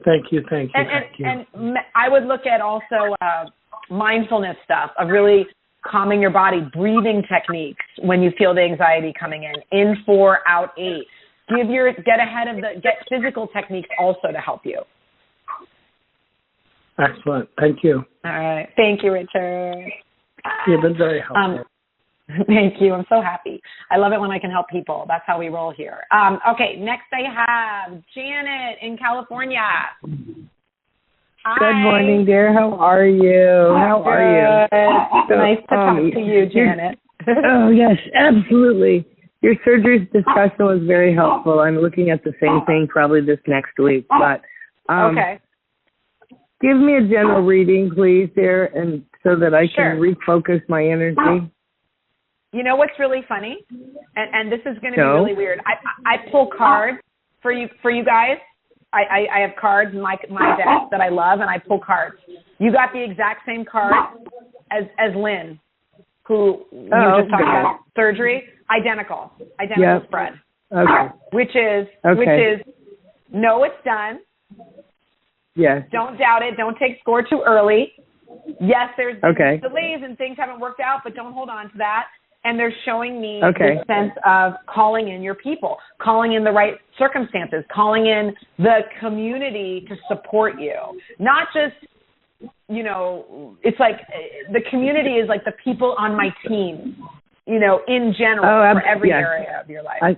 Speaker 7: Thank you.
Speaker 2: And I would look at also mindfulness stuff of really calming your body, breathing techniques when you feel the anxiety coming in 4, out 8. Get physical techniques also to help you.
Speaker 7: Excellent. Thank you.
Speaker 2: All right. Thank you, Richard.
Speaker 7: You've been very helpful.
Speaker 2: Thank you. I'm so happy. I love it when I can help people. That's how we roll here. Okay, next I have Janet in California. Hi.
Speaker 8: Good morning, dear. How are you? How are you?
Speaker 2: So, nice to talk to you, Janet.
Speaker 8: Oh, yes, absolutely. Your surgery discussion was very helpful. I'm looking at the same thing probably this next week. But
Speaker 2: okay.
Speaker 8: Give me a general reading, please, dear, and so that I can refocus my energy.
Speaker 2: You know what's really funny? And this is going to be really weird. I pull cards for you guys. I have cards in my deck that I love, and I pull cards. You got the exact same card as Lynn, who you just talked about surgery. Identical spread.
Speaker 8: Okay.
Speaker 2: Which is no, it's done.
Speaker 8: Yes.
Speaker 2: Don't doubt it. Don't take score too early. Yes, there's delays and things haven't worked out, but don't hold on to that. And they're showing me this sense of calling in your people, calling in the right circumstances, calling in the community to support you. Not just, it's like the community is like the people on my team, in general, for every area of your life. I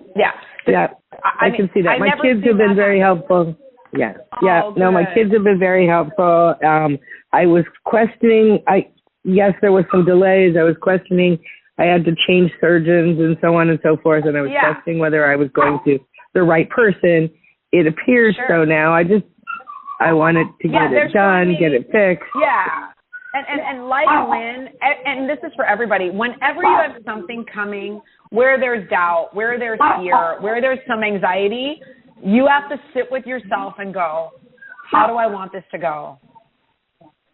Speaker 8: can see that. My kids have been very helpful. Yeah. No, my kids have been very helpful. I was questioning, there was some delays. I was questioning, I had to change surgeons and so on and so forth, and I was questioning whether I was going to the right person. It appears so now. I wanted to get it done, get it fixed.
Speaker 2: Yeah. And like Lynn, and this is for everybody, whenever you have something coming where there's doubt, where there's fear, where there's some anxiety, you have to sit with yourself and go, how do I want this to go?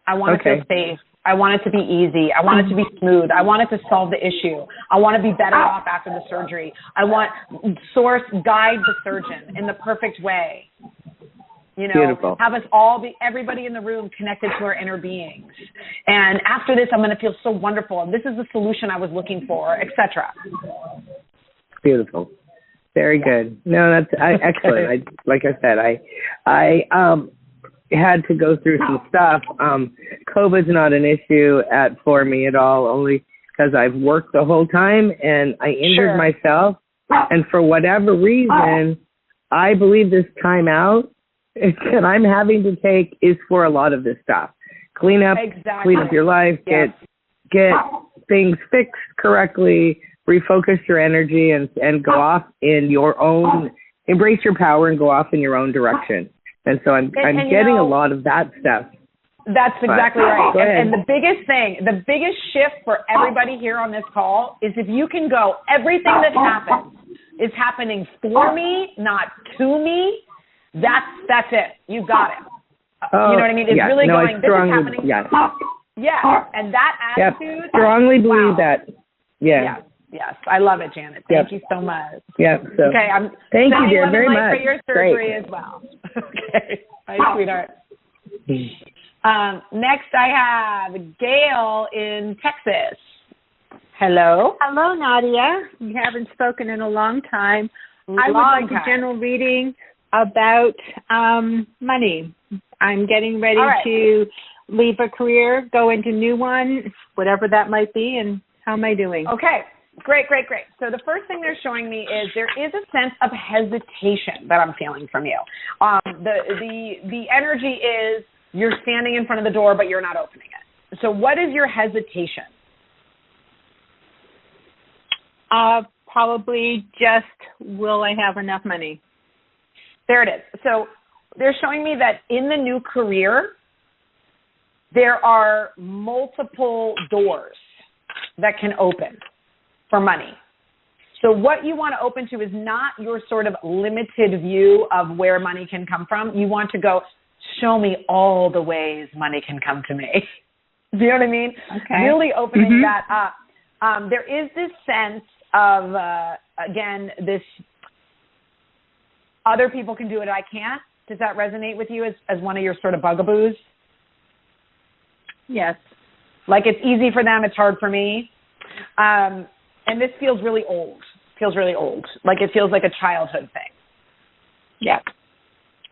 Speaker 2: I want it to feel safe. I want it to be easy. I want it to be smooth. I want it to solve the issue. I want to be better off after the surgery. I want source guide the surgeon in the perfect way.
Speaker 8: Beautiful.
Speaker 2: Have us everybody in the room connected to our inner beings. And after this, I'm going to feel so wonderful. And this is the solution I was looking for, etc.
Speaker 8: Beautiful. Very good. No, that's excellent. Like I said, I had to go through some stuff. COVID's not an issue for me at all, only because I've worked the whole time and I injured myself. And for whatever reason, I believe this time out that I'm having to take is for a lot of this stuff. Clean up your life, get things fixed correctly, refocus your energy, and go off in your own, embrace your power and go off in your own direction. And so I'm getting a lot of that stuff.
Speaker 2: That's exactly right. And the biggest shift for everybody here on this call is if you can go, everything that happens is happening for me, not to me. That's it. You got it. You know what I mean? It's really going, this is happening.
Speaker 8: Yes.
Speaker 2: Yeah. And that attitude.
Speaker 8: Strongly believe that. Yeah.
Speaker 2: Yes. I love it, Janet. Thank you so much.
Speaker 8: Yeah. So,
Speaker 2: okay. I'm
Speaker 8: thank you, dear, very much.
Speaker 2: For your surgery as well. Okay. Bye, sweetheart. Next, I have Gail in Texas. Hello.
Speaker 9: Hello, Nadia. We haven't spoken in a long time. I would like a general reading about money. I'm getting ready to leave a career, go into a new one, whatever that might be, and how am I doing?
Speaker 2: Okay. Great. So the first thing they're showing me is there is a sense of hesitation that I'm feeling from you. The energy is you're standing in front of the door, but you're not opening it. So what is your hesitation?
Speaker 9: probably just, will I have enough money?
Speaker 2: There it is. So they're showing me that in the new career, there are multiple doors that can open for money. So what you want to open to is not your sort of limited view of where money can come from. You want to go, show me all the ways money can come to me. Do you know what I mean?
Speaker 9: Okay.
Speaker 2: Really opening that up. There is this sense of, again, this other people can do it, I can't. Does that resonate with you as one of your sort of bugaboos?
Speaker 9: Yes.
Speaker 2: Like it's easy for them, it's hard for me. And this feels really old. Like it feels like a childhood thing.
Speaker 9: Yeah.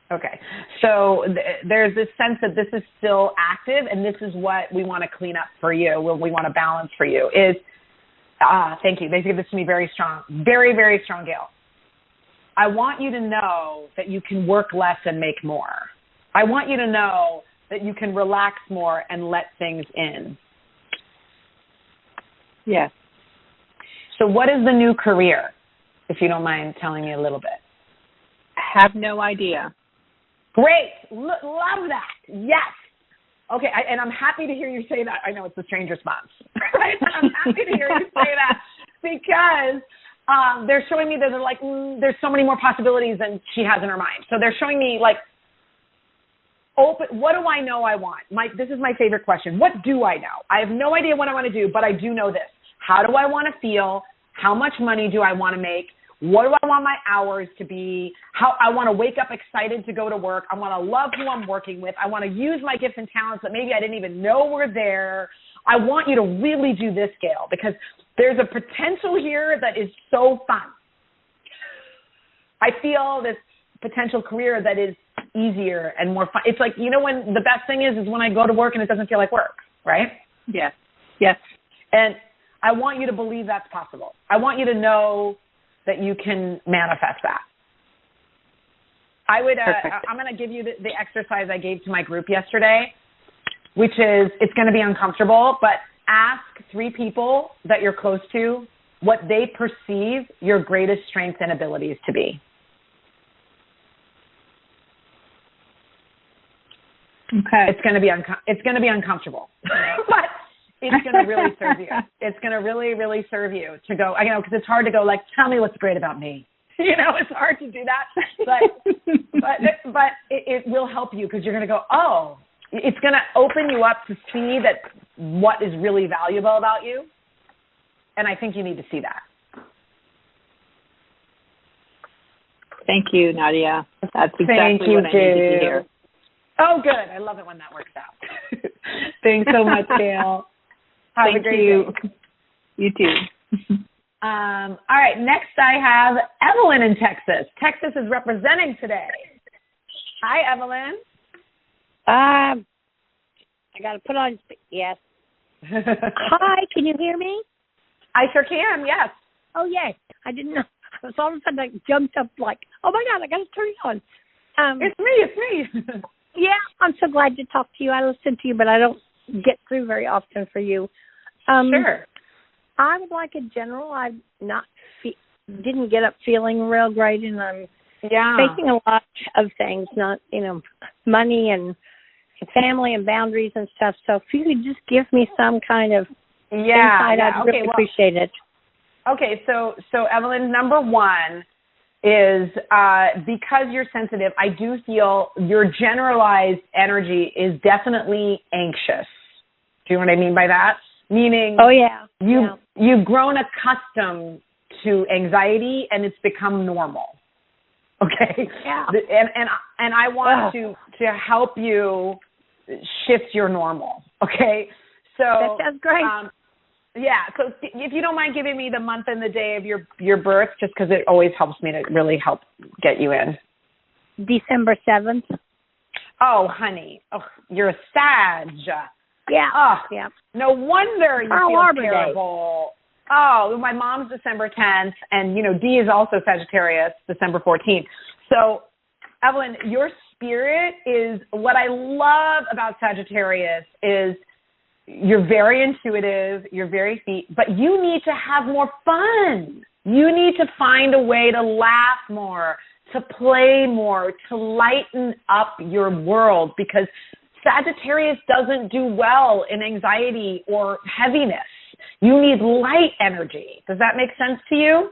Speaker 2: Okay. So there's this sense that this is still active, and this is what we want to clean up for you, what we want to balance for you is, thank you. They give this to me very strong. Very, very strong, Gail. I want you to know that you can work less and make more. I want you to know that you can relax more and let things in.
Speaker 9: Yes.
Speaker 2: So what is the new career, if you don't mind telling me a little bit?
Speaker 9: Have no idea.
Speaker 2: Great. Love that. Yes. Okay, and I'm happy to hear you say that. I know it's a strange response, right? I'm happy to hear you say that because they're showing me that they're like, there's so many more possibilities than she has in her mind. So they're showing me like, what do I know I want? This is my favorite question. What do I know? I have no idea what I want to do, but I do know this. How do I want to feel? How much money do I want to make? What do I want my hours to be? How I want to wake up excited to go to work. I want to love who I'm working with. I want to use my gifts and talents that maybe I didn't even know were there. I want you to really do this, Gail, because there's a potential here that is so fun. I feel this potential career that is easier and more fun. It's like, when the best thing is when I go to work and it doesn't feel like work, right?
Speaker 9: Yes. Yes.
Speaker 2: And I want you to believe that's possible. I want you to know that you can manifest that. I'm going to give you the exercise I gave to my group yesterday, which is, it's going to be uncomfortable, but ask 3 people that you're close to what they perceive your greatest strengths and abilities to be.
Speaker 9: Okay.
Speaker 2: It's going to be uncomfortable, but it's going to really serve you. It's going to really, really serve you to go, because it's hard to go like, tell me what's great about me. It's hard to do that, but it will help you because you're going to go, oh, it's going to open you up to see that what is really valuable about you. And I think you need to see that.
Speaker 9: Thank you, Nadia. That's exactly what I needed to hear.
Speaker 2: Oh, good. I love it when that works out. Thanks so much, Gail. Have a great day.
Speaker 9: You too.
Speaker 2: All right. Next, I have Evelyn in Texas. Texas is representing today. Hi, Evelyn.
Speaker 10: I got to put on. Yes. Hi. Can you hear me?
Speaker 2: I sure can. Yes.
Speaker 10: Oh, yes. I didn't know. So all of a sudden I jumped up like, oh my God, I got to turn it on.
Speaker 2: It's me.
Speaker 10: Yeah, I'm so glad to talk to you. I listen to you, but I don't get through very often for you.
Speaker 2: Sure.
Speaker 10: I would like a general. I didn't get up feeling real great, and I'm facing a lot of things, not money and family and boundaries and stuff. So if you could just give me some kind of insight, I'd really appreciate it.
Speaker 2: Okay, so Evelyn, number one is because you're sensitive, I do feel your generalized energy is definitely anxious. Do you know what I mean by that? Meaning, you've grown accustomed to anxiety and it's become normal. Okay.
Speaker 10: Yeah.
Speaker 2: And I want to help you shift your normal. Okay. So
Speaker 10: that sounds great.
Speaker 2: So if you don't mind giving me the month and the day of your birth, just because it always helps me to really help get you in.
Speaker 10: December 7th.
Speaker 2: Oh, honey. Oh, you're a Sag.
Speaker 10: Yeah.
Speaker 2: Oh,
Speaker 10: yeah.
Speaker 2: No wonder you feel terrible. Day. Oh, my mom's December 10th, and, D is also Sagittarius, December 14th. So, Evelyn, your spirit is, what I love about Sagittarius is you're very intuitive, you're very but you need to have more fun. You need to find a way to laugh more, to play more, to lighten up your world, because Sagittarius doesn't do well in anxiety or heaviness. You need light energy. Does that make sense to you?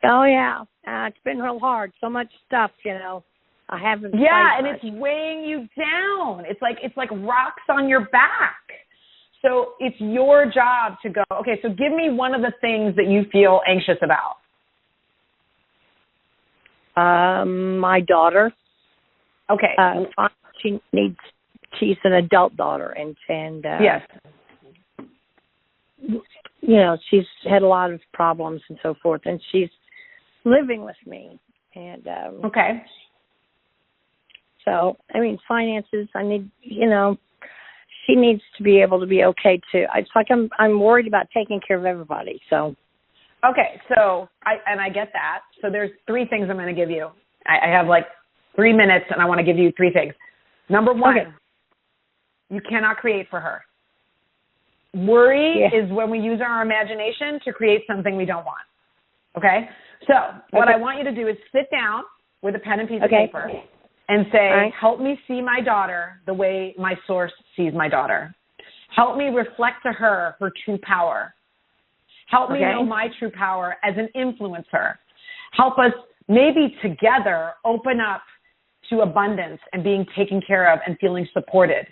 Speaker 10: Oh, yeah. It's been real hard. So much stuff, I haven't.
Speaker 2: Yeah, and
Speaker 10: much.
Speaker 2: It's weighing you down. It's like rocks on your back. So it's your job to go, okay, so give me one of the things that you feel anxious about.
Speaker 10: My daughter.
Speaker 2: Okay.
Speaker 10: She's an adult daughter, and
Speaker 2: yes.
Speaker 10: She's had a lot of problems and so forth, and she's living with me. And
Speaker 2: okay.
Speaker 10: So, finances, I need, she needs to be able to be okay too. It's like I'm worried about taking care of everybody. So,
Speaker 2: okay, so I get that. So there's 3 things I'm going to give you. I have like 3 minutes, and I want to give you 3 things. Number 1, you cannot create for her. Worry is when we use our imagination to create something we don't want. Okay? So what I want you to do is sit down with a pen and piece of paper and say, help me see my daughter the way my source sees my daughter. Help me reflect to her true power. Help me know my true power as an influencer. Help us maybe together open up to abundance and being taken care of and feeling supported.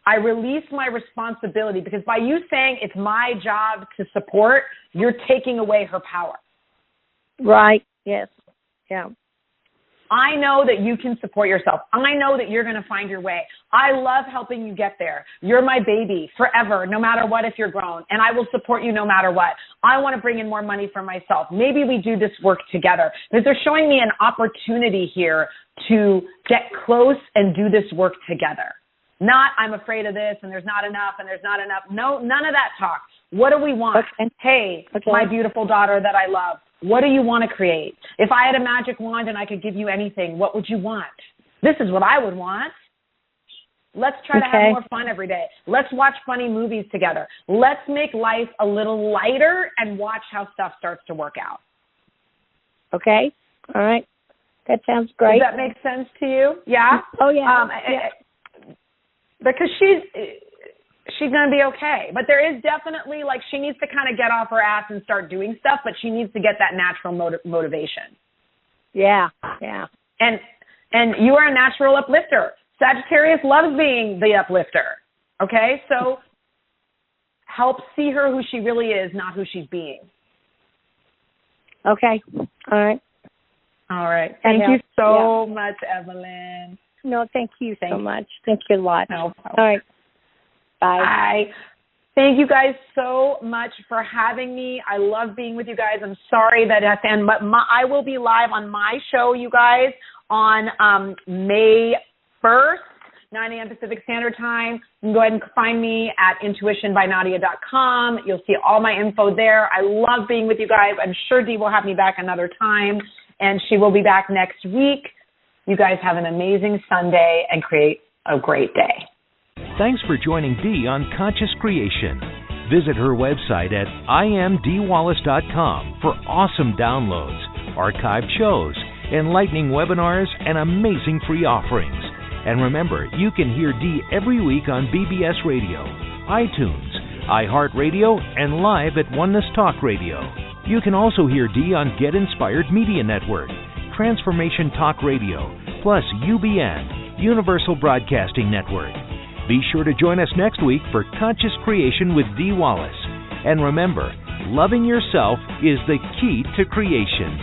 Speaker 2: I release my responsibility, because by you saying it's my job to support, you're taking away her power.
Speaker 10: Right. Yes. Yeah.
Speaker 2: I know that you can support yourself. I know that you're going to find your way. I love helping you get there. You're my baby forever, no matter what, if you're grown, and I will support you no matter what. I want to bring in more money for myself. Maybe we do this work together, because they're showing me an opportunity here to get close and do this work together. Not, I'm afraid of this, and there's not enough, and there's not enough. No, none of that talk. What do we want? Hey, my beautiful daughter that I love, what do you want to create? If I had a magic wand and I could give you anything, what would you want? This is what I would want. Let's try to have more fun every day. Let's watch funny movies together. Let's make life a little lighter and watch how stuff starts to work out.
Speaker 10: Okay. All right. That sounds great.
Speaker 2: Does that make sense to you? Yeah?
Speaker 10: Oh, yeah.
Speaker 2: Because she's going to be okay. But there is definitely, she needs to kind of get off her ass and start doing stuff, but she needs to get that natural motivation.
Speaker 10: Yeah, yeah.
Speaker 2: And you are a natural uplifter. Sagittarius loves being the uplifter, okay? So help see her who she really is, not who she's being.
Speaker 10: Okay, all right.
Speaker 2: All right. Thank you so much, Evelyn.
Speaker 10: No, thank you so much. Thank you a lot.
Speaker 2: No problem.
Speaker 10: All right. Bye.
Speaker 2: Bye. Thank you guys so much for having me. I love being with you guys. I'm sorry that that's end, but I will be live on my show, you guys, on May 1st, 9 a.m. Pacific Standard Time. You can go ahead and find me at intuitionbynadia.com. You'll see all my info there. I love being with you guys. I'm sure Dee will have me back another time, and she will be back next week. You guys have an amazing Sunday and create a great day.
Speaker 1: Thanks for joining Dee on Conscious Creation. Visit her website at imdwallace.com for awesome downloads, archived shows, enlightening webinars, and amazing free offerings. And remember, you can hear Dee every week on BBS Radio, iTunes, iHeartRadio, and live at Oneness Talk Radio. You can also hear Dee on Get Inspired Media Network, Transformation Talk Radio, plus UBN, Universal Broadcasting Network. Be sure to join us next week for Conscious Creation with Dee Wallace. And remember, loving yourself is the key to creation.